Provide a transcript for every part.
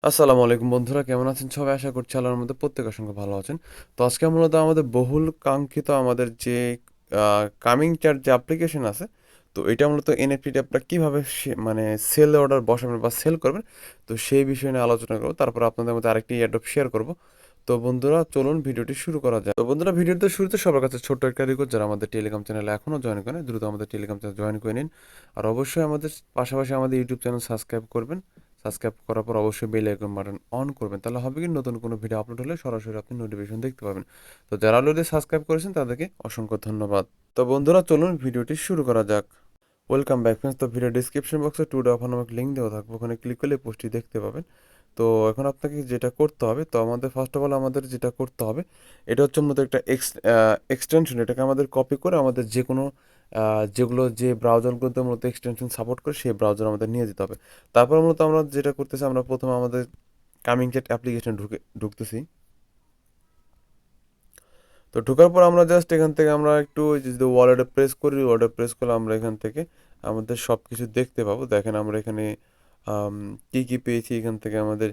আসসালামু আলাইকুম বন্ধুরা, কেমন আছেন সবাই? আশা করছি আল্লাহর মধ্যে প্রত্যেকের সঙ্গে ভালো আছেন। তো আজকে মূলত আমাদের বহুল কাঙ্ক্ষিত আমাদের যে কামিং চার্ট যে অ্যাপ্লিকেশন আছে, তো এটা মূলত এনএফটি আপনারা কীভাবে মানে সেল অর্ডার বসাবেন বা সেল করবেন, তো সেই বিষয় নিয়ে আলোচনা করবো। তারপর আপনাদের মধ্যে আরেকটি অ্যাডপ শেয়ার করব। তো বন্ধুরা চলুন ভিডিওটি শুরু করা যায়। তো বন্ধুরা ভিডিওতে শুরুতে সবার কাছে ছোট্ট একটা রিকোয়েস্ট, যারা আমাদের টেলিগ্রাম চ্যানেলে এখনও জয়েন করেন দ্রুত আমাদের টেলিগ্রাম চ্যানেল জয়েন করে নিন। আর অবশ্যই আমাদের পাশাপাশি আমাদের ইউটিউব চ্যানেল সাবস্ক্রাইব করবেন। সাবস্ক্রাইব করার পর অবশ্যই বেল আইকন বাটন অন করবেন, তাহলে হবে কি নতুন কোনো ভিডিও আপলোড হলে সরাসরি আপনি নোটিফিকেশন দেখতে পাবেন। তো যারা অলরেডি সাবস্ক্রাইব করেছেন তাদেরকে অসংখ্য ধন্যবাদ। তো বন্ধুরা চলুন ভিডিওটি শুরু করা যাক। Welcome back friends. তো ভিডিও ডিসক্রিপশন বক্সে টু অফ নামক লিঙ্ক দেওয়া থাকবে, ওখানে ক্লিক করলে পোস্টটি দেখতে পাবেন। তো এখন আপনাকে যেটা করতে হবে, তো আমাদের ফার্স্ট অফ অল আমাদের যেটা করতে হবে, এটা হচ্ছে মূলত একটা এক্সটেনশন। এটাকে আমাদের কপি করে আমাদের যে কোনো যেগুলো যে ব্রাউজারগুলোতে মূলত এক্সটেনশন সাপোর্ট করে সেই ব্রাউজার আমাদের নিয়ে যেতে হবে। তারপর মূলত আমরা যেটা করতেছি, আমরা প্রথমে আমাদের কামিং চ্যাট অ্যাপ্লিকেশন ঢুকতেছি। তো ঢোকার পর আমরা জাস্ট এখান থেকে আমরা একটু ওই যে ওয়ালেটে প্রেস করি, ওয়ালেটে প্রেস করলে আমরা এখান থেকে আমাদের সব কিছু দেখতে পাবো। দেখেন আমরা এখানে কী কী পেয়েছি। এখান থেকে আমাদের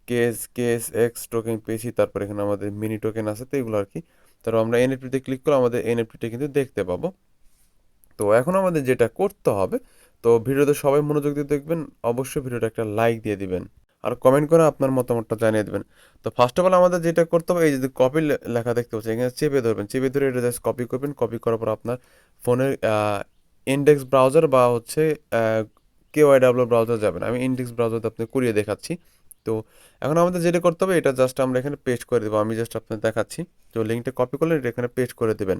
কেস এক্স টোকেন পেয়েছি, তারপর এখানে আমাদের মিনি টোকেন আছে, তো এগুলো আর কি। তারপর আমরা এনএফটিতে ক্লিক করে আমাদের এনএফটিটা কিন্তু দেখতে পাবো। তো এখন আমাদের যেটা করতে হবে, তো ভিডিওতে সবাই মনোযোগ দিয়ে দেখবেন, অবশ্যই ভিডিওটা একটা লাইক দিয়ে দিবেন আর কমেন্ট করে আপনার মতামতটা জানিয়ে দেবেন। তো ফার্স্ট অফ অল আমাদের যেটা করতে হবে, এই যে কপি লেখা দেখতে পাচ্ছেন, এখানে চেপে ধরবেন, চেপে ধরে এটা জাস্ট কপি করবেন। কপি করার পর আপনার ফোনের ইন্ডেক্স ব্রাউজার বা হচ্ছে কেওয়াইডাব্লিউ ব্রাউজার যাবেন। আমি ইন্ডেক্স ব্রাউজারতে আপনি করিয়ে দেখাচ্ছি। তো এখন আমাদের যেটা করতে হবে, এটা জাস্ট আমরা এখানে পেস্ট করে দেবো। আমি জাস্ট আপনাকে দেখাচ্ছি। তো লিঙ্কটা কপি করলে এটা এখানে পেস্ট করে দেবেন।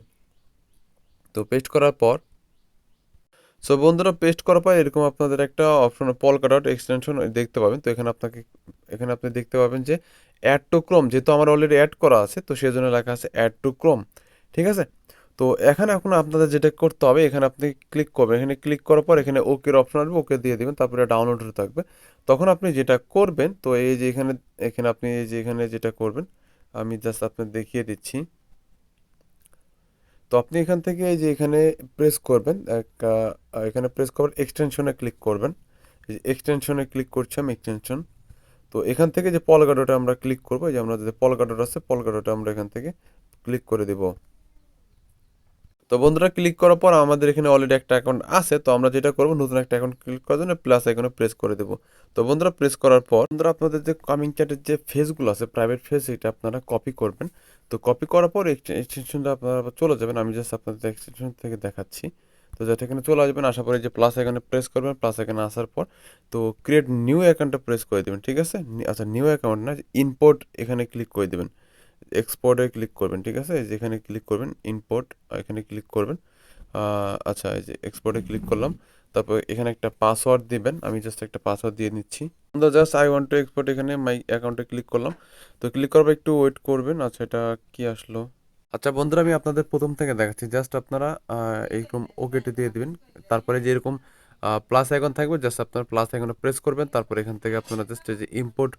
তো পেস্ট করার পর, সো বন্ধুরা পেস্ট করার পর এরকম আপনাদের একটা অপশন পলকা ডট এক্সটেনশন দেখতে পাবেন। তো এখানে আপনি দেখতে পাবেন যে অ্যাড টু ক্রোম, যেহেতু আমার অলরেডি অ্যাড করা আছে, তো সেই জন্য লেখা আছে অ্যাড টু ক্রোম। ঠিক আছে। তো এখানে এখন আপনাদের যেটা করতে হবে, এখানে আপনি ক্লিক করবেন। এখানে ক্লিক করার পর এখানে ওকের অপশন আসবে, ওকে দিয়ে দেবেন, তারপরে ডাউনলোড হতে থাকবে। তখন আপনি যেটা করবেন, তো এই যে এখানে এখানে আপনি এই যে এখানে যেটা করবেন, আমি জাস্ট আপনাকে দেখিয়ে দিচ্ছি। তো আপনি এখান থেকে এই যে এখানে প্রেস করবেন, এখানে প্রেস করবেন, এক্সটেনশনে ক্লিক করবেন। এই যে এক্সটেনশনে ক্লিক করছি আমি, এক্সটেনশন। তো এখান থেকে যে পলগাডোটা আমরা ক্লিক করবো, এই যে আমরা যে পলগাডোট আছে, পলগাডোটা আমরা এখান থেকে ক্লিক করে দেব। তো বন্ধুরা ক্লিক করার পর আমাদের এখানে অলরেডি একটা অ্যাকাউন্ট আছে, তো আমরা যেটা করবো, নতুন একটা অ্যাকাউন্ট ক্লিক করার জন্য প্লাস এখানে প্রেস করে দেবো। তো বন্ধুরা প্রেস করার পর বন্ধুরা আপনাদের যে কামিং চ্যাটের যে ফেসগুলো আছে, প্রাইভেট ফেস, এটা আপনারা কপি করবেন। তো কপি করার পর এক্সটেনশনটা আপনারা আবার চলে যাবেন। আমি জাস্ট আপনাদের এক্সটেনশন থেকে দেখাচ্ছি। তো যাতে এখানে চলে আসবেন, আসার পরে যে প্লাস এখানে প্রেস করবেন, প্লাস এখানে আসার পর তো ক্রিয়েট নিউ অ্যাকাউন্টটা প্রেস করে দেবেন। ঠিক আছে। আচ্ছা, নিউ অ্যাকাউন্ট না, ইম্পোর্ট এখানে ক্লিক করে দেবেন। এক্সপোর্টে ক্লিক করবেন। ঠিক আছে, এই যে এখানে ক্লিক করবেন, ইম্পোর্ট এখানে ক্লিক করবেন। আচ্ছা, এই যে এক্সপোর্টে ক্লিক করলাম। তারপর এখানে একটা পাসওয়ার্ড দিবেন। আমি জাস্ট একটা পাসওয়ার্ড দিয়ে নিচ্ছি। Just I want to export, এখানে মাই অ্যাকাউন্টে ক্লিক করলাম। তো ক্লিক করার পর একটু ওয়েট করবেন। আচ্ছা, এটা কি আসলো? আচ্ছা বন্ধুরা, আমি আপনাদের প্রথম থেকে দেখাচ্ছি। জাস্ট আপনারা এইরকম ওকেটে দিয়ে দিবেন। তারপরে যে এরকম প্লাস আইকন থাকবে, জাস্ট আপনারা প্লাস আইকনে প্রেস করবেন। তারপর এখান থেকে আপনারা জাস্ট এই যে ইম্পোর্ট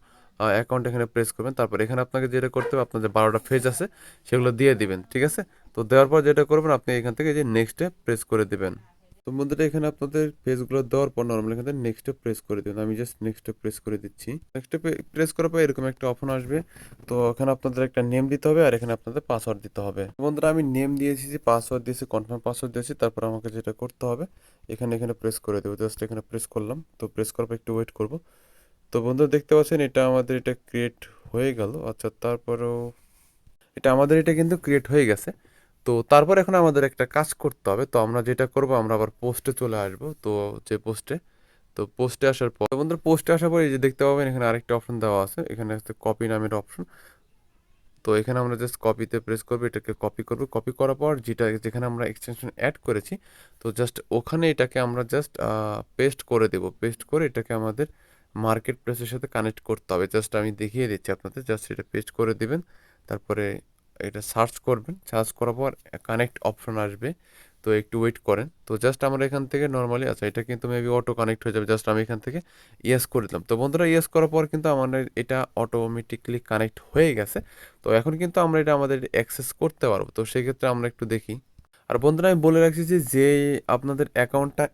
অ্যাকাউন্ট এখানে প্রেস করবেন। তারপর এখানে আপনাকে যেটা করতে হবে, আপনার যে 12টা ফেজ আছে সেগুলো দিয়ে দিবেন। ঠিক আছে। তো দেওয়ার পর যেটা করবেন, আপনি এখান থেকে যে নেক্সটে প্রেস করে দিবেন। তো বন্ধুরা এখানে আপনাদের পেজগুলো দেওয়ার পর নর্মালি এখানে নেক্সটে প্রেস করে দিবেন। আমি জাস্ট নেক্সটে প্রেস করে দিচ্ছি। নেক্সটে প্রেস করার পর এরকম একটা অপশন আসবে। তো এখানে আপনাদের একটা নেম দিতে হবে, আর এখানে আপনাদের পাসওয়ার্ড দিতে হবে। বন্ধুরা আমি নেম দিয়েছি, যে পাসওয়ার্ড দিয়েছি, কনফার্ম পাসওয়ার্ড দিয়েছি। তারপর আমাকে যেটা করতে হবে, এখানে এখানে প্রেস করে দেবো। জাস্ট এখানে প্রেস করলাম। তো প্রেস করার পর একটু ওয়েট করব। তো বন্ধুরা দেখতে পাচ্ছেন এটা আমাদের এটা ক্রিয়েট হয়ে গেল। আচ্ছা, তারপরেও এটা কিন্তু ক্রিয়েট হয়ে গেছে। তো তারপর এখন আমাদের একটা কাজ করতে হবে। তো আমরা যেটা করব, আমরা আবার পোস্টে চলে আসব। তো যে পোস্টে, তো পোস্টে আসার পর বন্ধুরা, পোস্টে আসার পর এই যে দেখতে পাবেন এখানে আরেকটা অপশন দেওয়া আছে, এখানে হচ্ছে কপি নামের অপশন। তো এখানে আমরা জাস্ট কপিতে প্রেস করবো, এটাকে কপি করবো। কপি করার পর যেখানে আমরা এক্সটেনশন অ্যাড করেছি, তো জাস্ট ওখানে এটাকে আমরা জাস্ট পেস্ট করে দেব। পেস্ট করে এটাকে আমাদের মার্কেট প্লেসের সাথে কানেক্ট করতে হবে। জাস্ট আমি দেখিয়ে দিচ্ছি আপনাদের। জাস্ট এটা পেস্ট করে দিবেন। তারপরে এটা সার্চ করবেন। সার্চ করার পর কানেক্ট অপশন আসবে। তো একটু ওয়েট করেন। তো জাস্ট আমরা এখান থেকে নর্মালি, আচ্ছা এটা কিন্তু মেবি অটো কানেক্ট হয়ে যাবে। জাস্ট আমি এখান থেকে ইয়েস করে দিলাম। তো বন্ধুরা ইয়েস করার পর কিন্তু আমাদের এটা অটোমেটিকলি কানেক্ট হয়ে গেছে। তো এখন কিন্তু আমরা এটা আমাদের অ্যাক্সেস করতে পারবো। তো সেক্ষেত্রে আমরা একটু দেখি। আর বন্ধুরা আমি বলে রাখছি যে আপনাদের অ্যাকাউন্টটা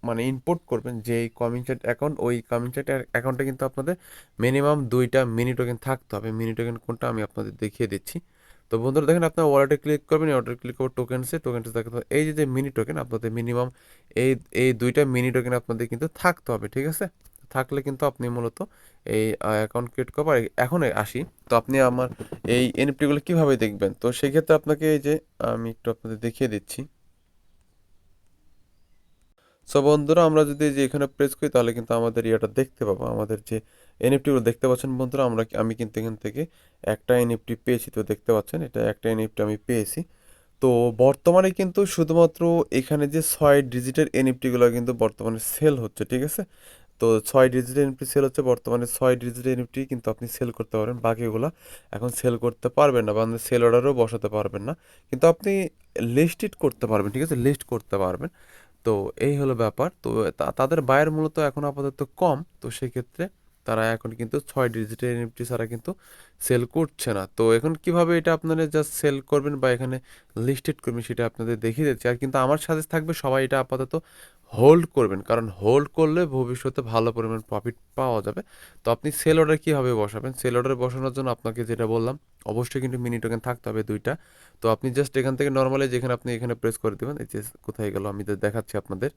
মানে ইম্পোর্ট করবেন, যেই কমিং চ্যাট অ্যাকাউন্ট, ওই কমিং চ্যাট অ্যাকাউন্টে কিন্তু আপনাদের মিনিমাম 2টা মিনি টোকেন থাকতে হবে। মিনি টোকেন কোনটা আমি আপনাদের দেখিয়ে দিচ্ছি। তো বন্ধুরা দেখেন, আপনার ওয়ালেটে ক্লিক করবেন, ওয়ালেটে ক্লিক করবেন টোকেনসে দেখতে এই যে মিনি টোকেন আপনাদের মিনিমাম এই এই 2টা মিনি টোকেন আপনাদের কিন্তু থাকতে হবে, ঠিক আছে? থাকলে কিন্তু আপনি মূলত এই অ্যাকাউন্ট ক্রিয়েট করবার এখন আসি। তো আপনি আমার এই এনএফটিগুলো কিভাবে দেখবেন? তো সেই ক্ষেত্রে আপনাকে এই যে আমি একটু আপনাদের দেখিয়ে দিচ্ছি। সো বন্ধুরা, আমরা যদি এই যে এখানে প্রেস করি তাহলে কিন্তু আমাদের ইয়েটা দেখতে পাবো, আমাদের যে এনএফটিগুলো দেখতে পাচ্ছেন বন্ধুরা, আমি কিন্তু এখান থেকে একটা এনএফটি পেয়েছি। তো দেখতে পাচ্ছেন এটা একটা এনএফটি আমি পেয়েছি। তো বর্তমানে কিন্তু শুধুমাত্র এখানে যে 6 ডিজিটের এনএফটিগুলো কিন্তু বর্তমানে সেল হচ্ছে, ঠিক আছে? তো 6 ডিজিটের এনএফটি সেল হচ্ছে বর্তমানে, 6 ডিজিটের এনএফটি কিন্তু আপনি সেল করতে পারবেন, বাকিগুলো এখন সেল করতে পারবেন না, বা আপনি সেল অর্ডারও বসাতে পারবেন না। কিন্তু আপনি লিস্টেড করতে পারবেন, ঠিক আছে? লিস্ট করতে পারবেন। তো এই হলো ব্যাপার। তো তাদের বায়ার মূলত এখন আপাতত কম। তো সেক্ষেত্রে তারা এখন কিন্তু 6 ডিজিটের এনএফটি ছাড়া কিন্তু সেল করছে না। তো এখন কিভাবে এটা আপনারা জাস্ট সেল করবেন বা এখানে লিস্টেড করবেন সেটা আপনাদের দেখিয়ে দিচ্ছি। আর কিন্তু আমার সাজেস্ট থাকবে সবাই এটা আপাতত হোল্ড করবেন, কারণ হোল্ড করলে ভবিষ্যতে ভালো পরিমাণ প্রফিট পাওয়া যাবে। তো আপনি সেল অর্ডার কীভাবে বসাবেন? সেল অর্ডার বসানোর জন্য আপনাকে যেটা বললাম, অবশ্যই কিন্তু মিনি টোকেন থাকতে হবে 2টা। তো আপনি জাস্ট এখান থেকে নর্মালি যেখানে আপনি এখানে প্রেস করে দেবেন, এই যে কোথায় গেল আমি তো দেখাচ্ছি আপনাদের।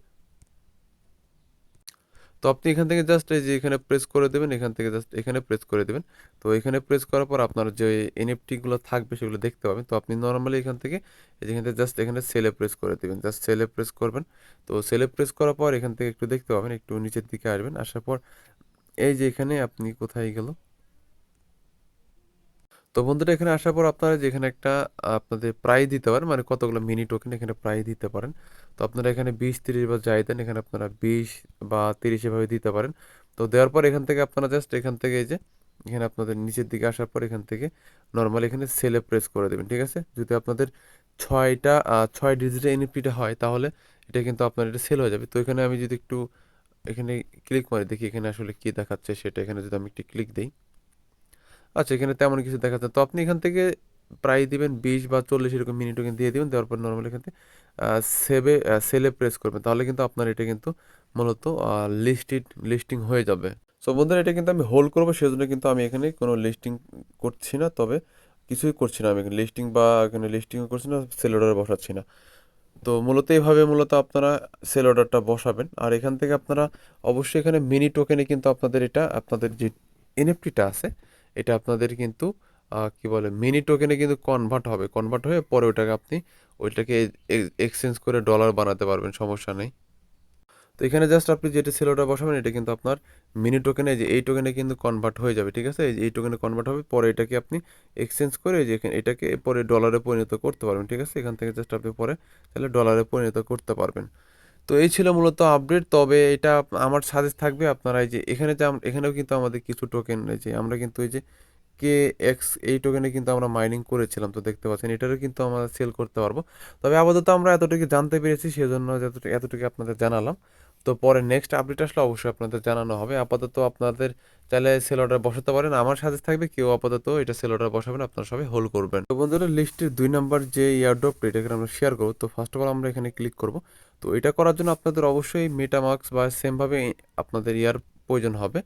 তো আপনি এখান থেকে জাস্ট এই যে এখানে প্রেস করে দেবেন, এখান থেকে জাস্ট এখানে প্রেস করে দেবেন। তো এখানে প্রেস করার পর আপনার যে এনএফটি গুলো থাকবে সেগুলো দেখতে পাবেন। তো আপনি নর্মালি এখান থেকে এখান থেকে জাস্ট এখানে সেলে প্রেস করে দেবেন, জাস্ট সেলে প্রেস করবেন। তো সেলে প্রেস করার পর এখান থেকে একটু দেখতে পাবেন, একটু নিচের দিকে আসবেন, আসার পর এই যে এখানে আপনি কোথায় গেল। তো বন্ধুরা এখানে আসার পর আপনারা যেখানে একটা আপনাদের প্রাইজ দিতে পারেন, মানে কতগুলো মিনি টোকেন এখানে প্রাইজ দিতে পারেন। তো আপনারা এখানে 20 30 বা যাই দেন, এখানে আপনারা 20 বা 30 এভাবে দিতে পারেন। তো দেওয়ার পর এখান থেকে আপনারা জাস্ট এখান থেকে এই যে এখানে আপনাদের নিচের দিকে আসার পর এখান থেকে নর্মালি এখানে সেলে প্রেস করে দেবেন, ঠিক আছে? যদি আপনাদের 6 ডিজিটের এনএফটিটা হয় তাহলে এটা কিন্তু আপনার এটা সেল হয়ে যাবে। তো এখানে আমি যদি একটু এখানে ক্লিক মারি, দেখি এখানে আসলে কি দেখাচ্ছে সেটা। এখানে যদি আমি একটু ক্লিক দিই, আচ্ছা এখানে তেমন কিছু দেখা যায়। তো আপনি এখান থেকে প্রায় দিবেন 20 বা 40 এরকম মিনি টোকেন দিয়ে দিবেন, দেওয়ার পর নর্মালি এখান থেকে সেভে সেলে প্রেস করবেন, তাহলে কিন্তু আপনার এটা কিন্তু মূলত লিস্টিং হয়ে যাবে। সো বন্ধুরা, এটা কিন্তু আমি হোল্ড করবো, সেজন্য কিন্তু আমি এখানে কোনো লিস্টিং করছি না, তবে কিছুই করছি না আমি এখানে লিস্টিং, বা এখানে লিস্টিংও করছি না, সেল অর্ডার বসাচ্ছি না। তো মূলত এইভাবে মূলত আপনারা সেল অর্ডারটা বসাবেন। আর এখান থেকে আপনারা অবশ্যই এখানে মিনি টোকেনে কিন্তু আপনাদের এটা আপনাদের যে এনএফটিটা আছে এটা আপনাদের কিন্তু কি বলে মিনি টোকেনে কিন্তু কনভার্ট হয়ে পরে ওইটাকে এক্সচেঞ্জ করে ডলার বানাতে পারবেন, সমস্যা নেই। তো এখানে জাস্ট আপনি যেটা সেল অর্ডার বসাবেন এটা কিন্তু আপনার মিনি টোকেনে, যে এই টোকেনে কিন্তু কনভার্ট হয়ে যাবে, ঠিক আছে? এই টোকেনে কনভার্ট হবে, পরে এটাকে আপনি এক্সচেঞ্জ করে যে এটাকে পরে ডলারে পরিণত করতে পারবেন, ঠিক আছে? এখান থেকে জাস্ট আপনি পরে তাহলে ডলারে পরিণত করতে পারবেন। তো এই ছিল মূলত আপডেট। তবে এটা আমার সাজেস্ট থাকবে আপনারা এই যে এখানে যে এখানেও কিন্তু আমাদের কিছু টোকেন, এই যে আমরা কিন্তু এই যে এই টোকেনে কিন্তু আমরা মাইনিং করেছিলাম, তো দেখতে পাচ্ছেন এটারও কিন্তু আমরা সেল করতে পারবো। তবে আপাতত আমরা এতটুকু জানতে পেরেছি, সেজন্য এতটুকু আপনাদের জানালাম। তো পরে নেক্সট আপডেট আসলে অবশ্যই আপনাদের জানানো হবে। আপাতত আপনাদের চাইলে সেল অর্ডার বসাতে পারেন, আমার সাজেস্ট থাকবে কেউ আপাতত এটা সেল অর্ডার বসাবেন, আপনারা সবাই হোল্ড করবেন। তো বন্ধুরা, লিস্টের 2 নম্বর যে ইয়ারড্রপ এটাকে আমরা শেয়ার করবো। তো ফার্স্ট অফ অল আমরা এখানে ক্লিক করব। তো এটা করার জন্য আপনাদের অবশ্যই মেটামাস্ক বা সেমভাবে আপনাদের প্রয়োজন হবে,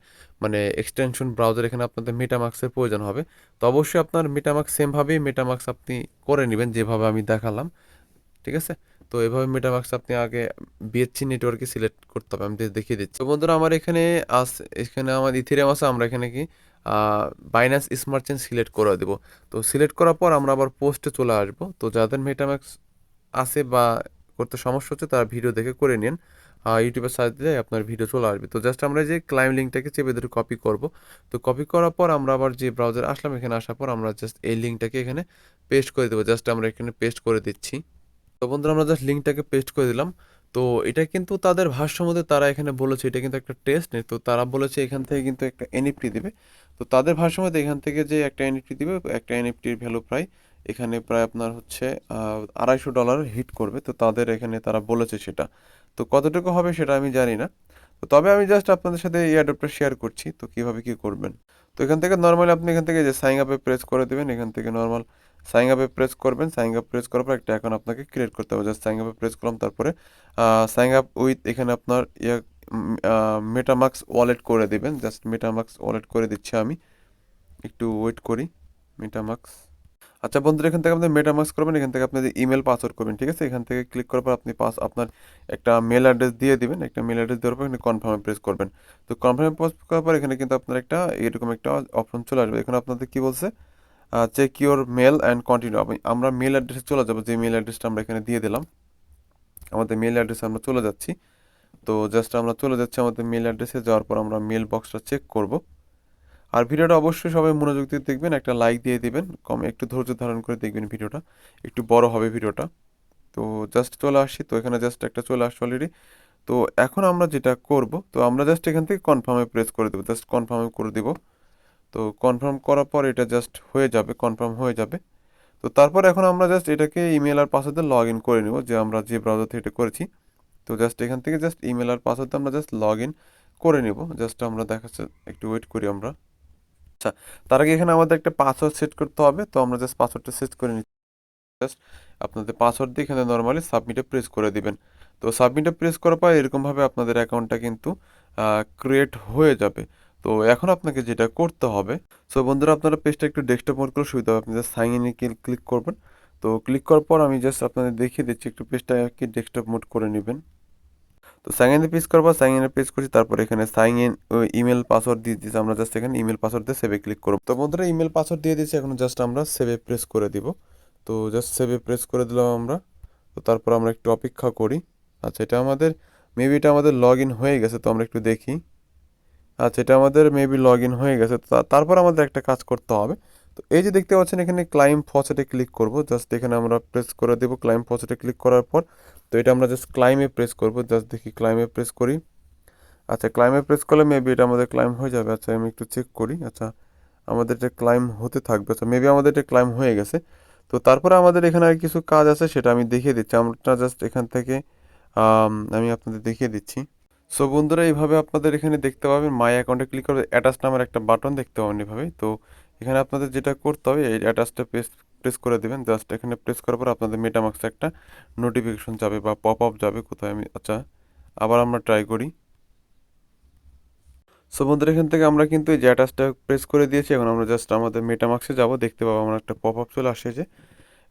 মানে এক্সটেনশন ব্রাউজার এখানে আপনাদের মেটামাস্কের প্রয়োজন হবে। তো অবশ্যই আপনার মেটামাস্ক সেমভাবেই মেটামাস্ক আপনি করে নেবেন যেভাবে আমি দেখালাম, ঠিক আছে? তো এভাবে মেটামাস্ক আপনি আগে বিএসসি নেটওয়ার্কে সিলেক্ট করতে হবে, আমি দেখিয়ে দিচ্ছি। তো বন্ধুরা আমার এখানে আমার ইথেরিয়াম আছে, আমরা এখানে কি বাইন্যান্স স্মার্ট চেইন সিলেক্ট করে দেব। তো সিলেক্ট করার পর আমরা আবার পোস্টে চলে আসবো। তো যাদের মেটামাস্ক আছে বা করতে সমস্যা হচ্ছে তারা ভিডিও দেখে করে নিন, ইউটিউবে সার্চ দিলে আপনার ভিডিও চলে আসবে। তো জাস্ট আমরা যে ক্লাইম লিঙ্কটাকে চেপে ধরে কপি করব। তো কপি করার পর আমরা আবার যে ব্রাউজার আসলাম, এখানে আসার পর আমরা জাস্ট এই লিঙ্কটাকে এখানে পেস্ট করে দেবো, জাস্ট আমরা এখানে পেস্ট করে দিচ্ছি। তো বন্ধুরা আমরা জাস্ট লিঙ্কটাকে পেস্ট করে দিলাম। তো এটা কিন্তু তাদের ভাষ্য মধ্যে তারা এখানে বলেছে এটা কিন্তু একটা টেস্ট নেই, তো তারা বলেছে এখান থেকে কিন্তু একটা এনএফটি দিবে। তো তাদের ভাষ্য মধ্যে এখান থেকে যে একটা এনএফটি দিবে, একটা এনএফটির ভ্যালু প্রায় এখানে প্রায় আপনার হচ্ছে $250 হিট করবে। তো তাদের এখানে তারা বলেছে সেটা, তো কতটুকু হবে সেটা আমি জানি না। তো তবে আমি জাস্ট আপনাদের সাথে এই অ্যাডপটা শেয়ার করছি, তো কিভাবে কি করবেন। তো এখান থেকে নর্মালি আপনি এখান থেকে যে সাইন আপে প্রেস করে দেবেন, এখান থেকে নর্মাল সাইন আপে প্রেস করবেন, সাইন আপ প্রেস করার পর একটা অ্যাকাউন্ট আপনাকে ক্রিয়েট করতে হবে। জাস্ট সাইন আপে প্রেস করলাম, তারপরে সাইন আপ উইথ এখানে আপনার মেটামাক্স ওয়ালেট করে দিবেন। জাস্ট মেটামাক্স ওয়ালেট করে দিচ্ছি আমি, একটু ওয়েট করি। মেটামাক্স, আচ্ছা বন্ধুরা, এখান থেকে আপনি মেটামাস্ক করবেন, এখান থেকে আপনাদের ইমেল পাসওয়ার্ড করবেন, ঠিক আছে। এখান থেকে ক্লিক করার পর আপনি আপনার একটা মেল অ্যাড্রেস দিয়ে দিবেন। একটা মেল অ্যাড্রেস দেওয়ার পর এখানে কনফার্মে প্রেস করবেন। তো কনফার্মে প্রেস করার পর এখানে কিন্তু আপনার একটা এরকম একটা অপশন চলে আসবে। এখানে আপনাদের কি বলছে, check your mail and continue. আমরা মেল অ্যাড্রেসে চলে যাবো, যে মেল অ্যাড্রেসটা আমরা এখানে দিয়ে দিলাম। আমাদের মেল অ্যাড্রেসে আমরা চলে যাচ্ছি। তো জাস্ট আমরা চলে যাচ্ছি আমাদের মেল অ্যাড্রেসে, যাওয়ার পর আমরা মেল বক্সটা চেক করব। আর ভিডিওটা অবশ্যই সবাই মনোযোগ দিয়ে দেখবেন, একটা লাইক দিয়ে দিবেন, একটু ধৈর্য ধারণ করে দেখবেন, ভিডিওটা একটু বড় হবে ভিডিওটা। তো জাস্ট চলে আসছি, তো এখানে জাস্ট একটা চলে আসছে অলরেডি। তো এখন আমরা যেটা করব, তো আমরা জাস্ট এখান থেকে কনফার্মে প্রেস করে দেবো, জাস্ট কনফার্মে করে দিব। তো কনফার্ম করার পর এটা জাস্ট হয়ে যাবে, কনফার্ম হয়ে যাবে। তো তারপর এখন আমরা জাস্ট এটাকে ইমেল আর পাসওয়ার্ড দিয়ে লগ ইন করে নিব, যে আমরা যে ব্রাউজার থেকে এটা করেছি। তো জাস্ট এখান থেকে জাস্ট ইমেল আর পাসওয়ার্ড দিয়ে আমরা জাস্ট লগ ইন করে নিব। জাস্ট আমরা দেখাচ্ছে, একটু ওয়েট করি আমরা। আচ্ছা, তার আগে এখানে আমাদের একটা পাসওয়ার্ড সেট করতে হবে। তো আমরা জাস্ট পাসওয়ার্ডটা সেট করে নিচ্ছি। জাস্ট আপনাদের পাসওয়ার্ড দিয়ে এখানে নর্মালি সাবমিটে প্রেস করে দিবেন। তো সাবমিটে প্রেস করার পর এরকমভাবে আপনাদের অ্যাকাউন্টটা কিন্তু ক্রিয়েট হয়ে যাবে। তো এখন আপনাকে যেটা করতে হবে, সো বন্ধুরা আপনারা পেজটা একটু ডেস্কটপ মোড করে সুবিধা হবে। আপনি জাস্ট সাইন ইনে ক্লিক করবেন। তো ক্লিক করার পর আমি জাস্ট আপনাদের দেখিয়ে দিচ্ছি, একটু পেজটা কি ডেস্কটপ মোড করে নেবেন। তো সাইন ইনে পেজ করবো, সাইন ইনে পেজ করছি, তারপর এখানে সাইন ইন ইমেল পাসওয়ার্ড দিয়ে দিচ্ছি। আমরা জাস্ট এখানে ইমেল পাসওয়ার্ড দিয়ে সেভে ক্লিক করব। তো বন্ধুরা ইমেল পাসওয়ার্ড দিয়ে দিচ্ছি, এখন জাস্ট আমরা সেভে প্রেস করে দিব। তো জাস্ট সেভে প্রেস করে দিলাম আমরা। তো তারপর আমরা একটু অপেক্ষা করি। আচ্ছা, এটা আমাদের মেবি এটা আমাদের লগ ইন হয়ে গেছে, তো আমরা একটু দেখি। আচ্ছা, এটা আমাদের মেবি লগ ইন হয়ে গেছে। তো তারপর আমাদের একটা কাজ করতে হবে। তো এই যে দেখতে পাচ্ছেন এখানে ক্লাইম ফসেটে ক্লিক করব, জাস্ট এখানে আমরা প্রেস করে দেব ক্লাইম ফসেটে ক্লিক করার পর। তো এটা আমরা জাস্ট ক্লাইমে প্রেস করব, জাস্ট দেখি ক্লাইমে প্রেস করি। আচ্ছা, ক্লাইমে প্রেস করলে মেবি এটা আমাদের ক্লাইম হয়ে যাবে। আচ্ছা, আমি একটু চেক করি। আচ্ছা, আমাদের এটা ক্লাইম হতে থাকবে। আচ্ছা, মেবি আমাদের এটা ক্লাইম হয়ে গেছে। তো তারপরে আমাদের এখানে আর কিছু কাজ আছে, সেটা আমি দেখিয়ে দিচ্ছি। আমরা জাস্ট এখান থেকে আমি আপনাদের দেখিয়ে দিচ্ছি। সো বন্ধুরা, এইভাবে আপনাদের এখানে দেখতে পাবেন মাই অ্যাকাউন্টে ক্লিক করে অ্যাটাচ নামের একটা বাটন দেখতে পাবেন এভাবে। তো এখানে আপনাদের যেটা করতে হবে, এই অ্যাটাচটা প্রেস প্রেস করে দেবেন। জাস্ট এখানে প্রেস করার পর আপনাদের মেটামাক্সে একটা নোটিফিকেশন যাবে বা পপ আপ যাবে কোথায়, আমি আচ্ছা আবার আমরা ট্রাই করি। সো বন্ধুরা, এখান থেকে আমরা কিন্তু এই যে অ্যাটাচটা প্রেস করে দিয়েছি। এখন আমরা জাস্ট আমাদের মেটামাক্সে যাব, দেখতে পাবো আমরা একটা পপ আপ চলে আসে, যে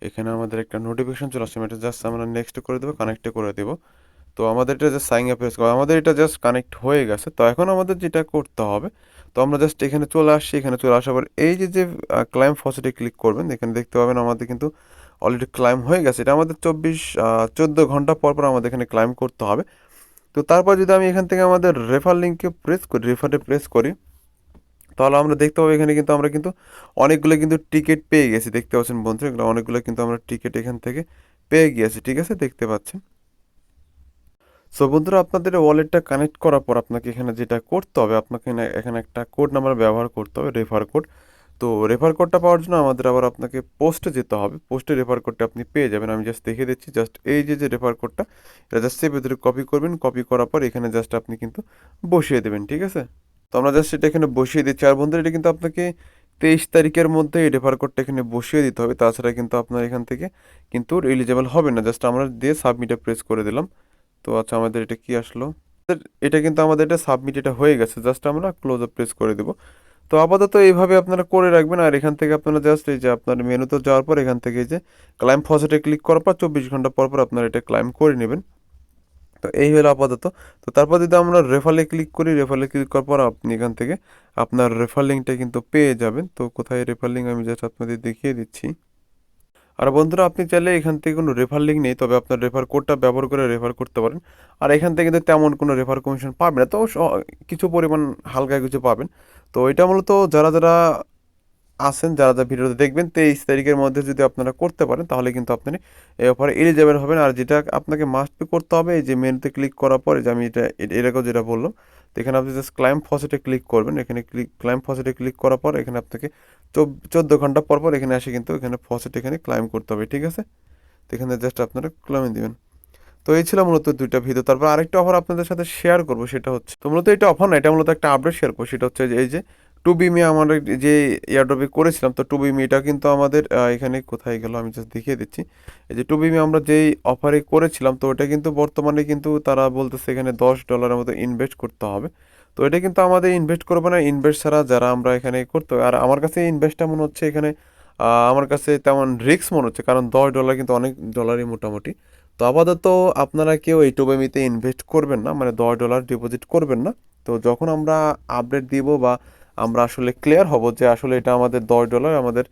এখানে আমাদের একটা নোটিফিকেশন চলে আসছে। এটা জাস্ট আমরা নেক্সট করে দেবো, কানেক্টে করে দেবো। তো আমাদের এটা জাস্ট সাইন আপ প্রেস করা, আমাদের এটা জাস্ট কানেক্ট হয়ে গেছে। তো এখন আমাদের যেটা করতে হবে, তো আমরা জাস্ট এখানে চলে আসছি। এখানে চলে আসার পর এই যে যে ক্লাইম ফসেটে ক্লিক করবেন, এখানে দেখতে পাবেন আমাদের কিন্তু অলরেডি ক্লাইম হয়ে গেছে। এটা আমাদের 14 ঘন্টা পর পর আমাদের এখানে ক্লাইম করতে হবে। তো তারপর যদি আমি এখান থেকে আমাদের রেফার লিঙ্কে প্রেস করি, রেফারে প্রেস করি, তাহলে আমরা দেখতে পাবো এখানে কিন্তু আমরা কিন্তু অনেকগুলো কিন্তু টিকিট পেয়ে গেছি। দেখতে পাচ্ছেন বন্ধু, এগুলো অনেকগুলো কিন্তু আমরা টিকিট এখান থেকে পেয়ে গিয়েছি, ঠিক আছে, দেখতে পাচ্ছেন। সো বন্ধুরা, আপনাদের ওয়ালেটটা কানেক্ট করার পর আপনাকে এখানে যেটা করতে হবে, আপনাকে এখানে একটা কোড নাম্বার ব্যবহার করতে হবে, রেফার কোড। তো রেফার কোডটা পাওয়ার জন্য আমাদের আবার আপনাকে পোস্টে যেতে হবে। পোস্টে রেফার কোডটা আপনি পেয়ে যাবেন। আমি জাস্ট দেখিয়ে দিচ্ছি। জাস্ট এই যে যে রেফার কোডটা, এটা জাস্ট সেই ভিতরে কপি করবেন। কপি করার পর এখানে জাস্ট আপনি কিন্তু বসিয়ে দেবেন, ঠিক আছে। তো আমরা জাস্ট এটা এখানে বসিয়ে দিচ্ছি। আর বন্ধুরা, এটা কিন্তু আপনাকে 23 তারিখের মধ্যে এই রেফার কোডটা এখানে বসিয়ে দিতে হবে, তাছাড়া কিন্তু আপনার এখান থেকে কিন্তু এলিজেবল হবে না। জাস্ট আমরা দিয়ে সাবমিটে প্রেস করে দিলাম। তো আচ্ছা, আমাদের এটা কি আসলো, এটা কিন্তু আমাদের এটা সাবমিট এটা হয়ে গেছে। জাস্ট আমরা ক্লোজ আপ প্রেস করে দেব। তো আপাতত এইভাবে আপনারা করে রাখবেন। আর এখান থেকে আপনারা জাস্ট এই যে আপনার মেনুতে যাওয়ার পর এখান থেকে এই যে ক্লাইম ফসেটে ক্লিক করার পর 24 ঘন্টা পর পর আপনারা এটা ক্লাইম করে নেবেন। তো এই হলো আপাতত। তো তারপর যদি আমরা রেফারে ক্লিক করি, রেফারে ক্লিক করার পর আপনি এখান থেকে আপনার রেফার লিঙ্কটা কিন্তু পেয়ে যাবেন। তো কোথায় রেফার লিঙ্ক, আমি জাস্ট আপনাদের দেখিয়ে দিচ্ছি। আর বন্ধুরা, আপনি চাইলে এখান থেকে কোনো রেফার লিঙ্ক নেই, তবে আপনার রেফার কোডটা ব্যবহার করে রেফার করতে পারেন। আর এখান থেকে কিন্তু তেমন কোনো রেফার কমিশন পাবেন না, তো কিছু পরিমাণ হালকা কিছু পাবেন। তো এটা মূলত যারা যারা আছেন, যারা যারা ভিডিওতে দেখবেন, 23 তারিখের মধ্যে যদি আপনারা করতে পারেন, তাহলে কিন্তু আপনি এই অফারে এলিজেবল হবেন। আর যেটা আপনাকে মাস্ট বি করতে হবে, এই যে মেনুতে ক্লিক করার পরে যে আমি এটা এরকম যেটা বললাম, তো এখানে আপনি জাস্ট ক্লাইম ফসেটে ক্লিক করবেন। এখানে ক্লাইম ফসেটে ক্লিক করার পর এখানে আপনাকে 14 ঘন্টা পর পর এখানে আসে কিন্তু এখানে ফসেট এখানে ক্লাইম করতে হবে, ঠিক আছে। তো এখানে জাস্ট আপনারা ক্লাইম দিবেন। তো এই ছিল মূলত দুইটা ভিডিও। তারপর আরেকটা অফার আপনাদের সাথে শেয়ার করবো, সেটা হচ্ছে, তো মূলত এটা অফার না, এটা মূলত একটা আপডেট শেয়ার করবো। সেটা হচ্ছে যে এই যে টুবিমি আমাদের যে এয়ারড্রপে করেছিলাম, তো টুবিমি এটা কিন্তু আমাদের এখানে কোথায় গেল আমি জাস্ট দেখিয়ে দিচ্ছি। এই যে টুবিমি আমরা যেই অফারে করেছিলাম, তো এটা কিন্তু বর্তমানে কিন্তু তারা বলতেছে এখানে $10 মতো ইনভেস্ট করতে হবে। তো এটা কিন্তু আমাদের ইনভেস্ট করবো না, ইনভেস্ট ছাড়া যারা আমরা এখানে করতে হবে। আর আমার কাছে ইনভেস্টটা মনে হচ্ছে এখানে আমার কাছে তেমন রিস্ক মনে হচ্ছে, কারণ $10 কিন্তু অনেক ডলারই মোটামুটি। তো আপাতত আপনারা কেউ এই টুবিমিতে ইনভেস্ট করবেন না, মানে $10 ডিপোজিট করবেন না। তো যখন আমরা আপডেট দিব বা আমরা আসলে ক্লিয়ার হব যে আসলে এটা আমাদের $10 আমাদের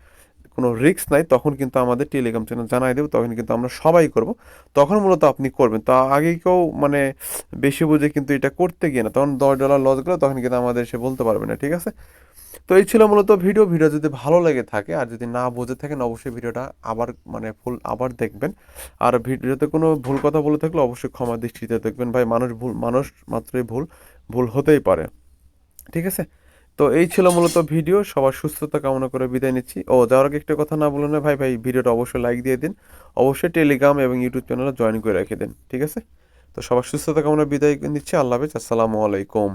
কোনো রিস্ক নাই, তখন কিন্তু আমাদের টেলিগ্রাম চ্যানেল জানাই দেবো, তখন কিন্তু আমরা সবাই করব। তখন মূলত আপনি করবেন, তা আগে কেউ মানে বেশি বুঝে কিন্তু এটা করতে গিয়ে না, তখন $10 লস গেলে তখন কিন্তু আমাদের সে বলতে পারবে না, ঠিক আছে? তো এই ছিল মূলত ভিডিও। ভিডিও যদি ভালো লেগে থাকে আর যদি না বুঝে থাকেন, অবশ্যই ভিডিওটা আবার মানে ফুল আবার দেখবেন। আর ভিডিওতে কোনো ভুল কথা বলে থাকলে অবশ্যই ক্ষমা দৃষ্টিতে দেখবেন ভাই, মানুষ মাত্রই ভুল, ভুল হতেই পারে, ঠিক আছে? তো এই ছিল মূলত ভিডিও। সবার সুস্থতা কামনা করে বিদায় নিচ্ছি। ও যাওয়ার আগে একটা কথা না বলে না ভাই, ভিডিওটা অবশ্যই লাইক দিয়ে দিন। অবশ্যই টেলিগ্রাম এবং ইউটিউব চ্যানেলে জয়েন করে রেখে দিন, ঠিক আছে? তো সবার সুস্থতা কামনা বিদায় নিচ্ছি। আল্লাহ হাফেজ, আসসালামু আলাইকুম।